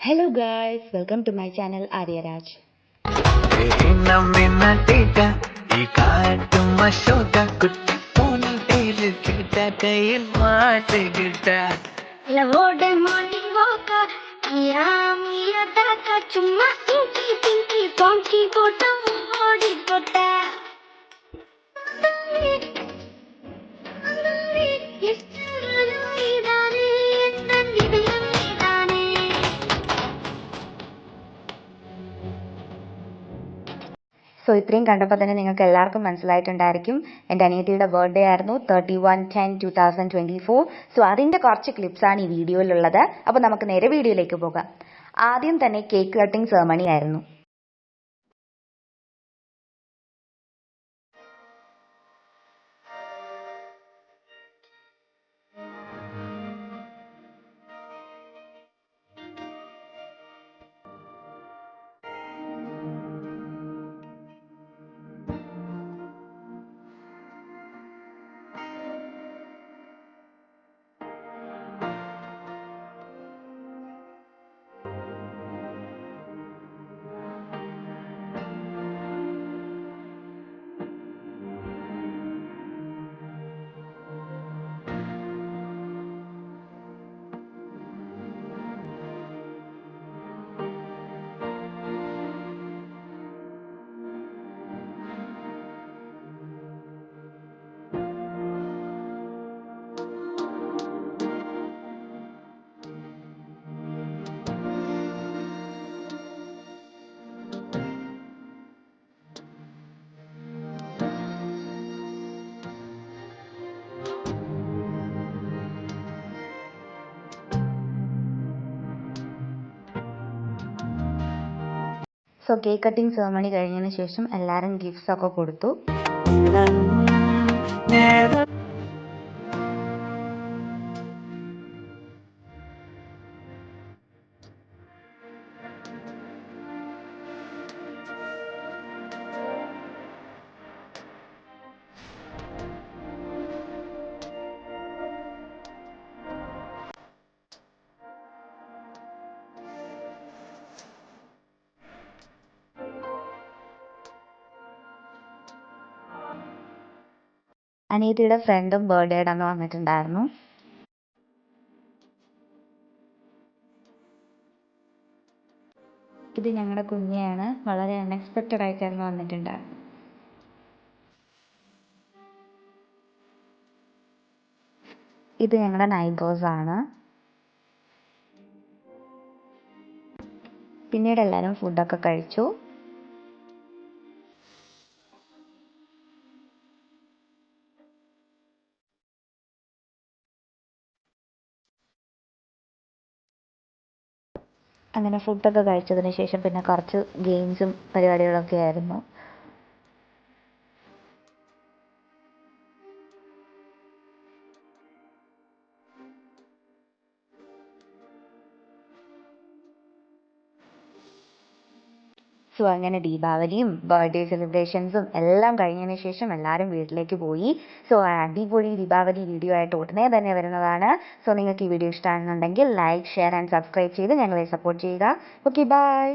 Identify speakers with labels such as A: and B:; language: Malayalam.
A: Hello guys, welcome to my channel Arya Raj.
B: ഈ കാറ്റും അശോക കുട്ടി ഫോണിൽ പേര് കിട്ട കയ്യിൽ മാട്ട് കിട്ട
C: ലവോടെ മോർണിംഗ് വാക്ക് മിയ താക്ക ചുമ്മാ തിങ്കി തിങ്കി തോങ്കി പോട്ടം ഓടി പോട്ട
A: സോ ഇത്രയും കണ്ടപ്പോൾ തന്നെ നിങ്ങൾക്ക് എല്ലാവർക്കും മനസ്സിലായിട്ടുണ്ടായിരിക്കും എൻ്റെ അനിയത്തിയുടെ ബർത്ത്ഡേ ആയിരുന്നു 31/10/2024. സോ അതിൻ്റെ കുറച്ച് ക്ലിപ്സാണ് ഈ വീഡിയോയിലുള്ളത്. അപ്പോൾ നമുക്ക് നേരെ വീഡിയോയിലേക്ക് പോകാം. ആദ്യം തന്നെ കേക്ക് കട്ടിംഗ് സെറമണി ആയിരുന്നു. സോ കേക്ക് കട്ടിംഗ് സെറമണി കഴിഞ്ഞതിന് ശേഷം എല്ലാവരും ഗിഫ്റ്റ്സ് ഒക്കെ കൊടുത്തു. അനിയത്തിയുടെ ഫ്രണ്ടും ബർത്ത്ഡേയുടെ അന്ന് വന്നിട്ടുണ്ടായിരുന്നു. ഇത് ഞങ്ങളുടെ കുഞ്ഞിയാണ്. വളരെ അൺഎക്സ്പെക്റ്റഡ് ആയിട്ടായിരുന്നു വന്നിട്ടുണ്ടായിരുന്നത്. ഇത് ഞങ്ങളുടെ നൈബേഴ്സ് ആണ്. പിന്നീട് എല്ലാവരും ഫുഡൊക്കെ കഴിച്ചു. അങ്ങനെ ഫുഡൊക്കെ കഴിച്ചതിന് ശേഷം പിന്നെ കുറച്ച് ഗെയിംസും പരിപാടികളൊക്കെ ആയിരുന്നു. സോ അങ്ങനെ ദീപാവലിയും ബർത്ത്ഡേ സെലിബ്രേഷൻസും എല്ലാം കഴിഞ്ഞതിന് ശേഷം എല്ലാവരും വീട്ടിലേക്ക് പോയി. സോ അടിപൊളി ദീപാവലി വീഡിയോ ആയിട്ട് ഉടനെ തന്നെ വരുന്നതാണ്. സോ നിങ്ങൾക്ക് ഈ വീഡിയോ ഇഷ്ടമാണെന്നുണ്ടെങ്കിൽ ലൈക്ക്, ഷെയർ ആൻഡ് സബ്സ്ക്രൈബ് ചെയ്ത് ഞങ്ങളെ സപ്പോർട്ട് ചെയ്യുക. Okay, by.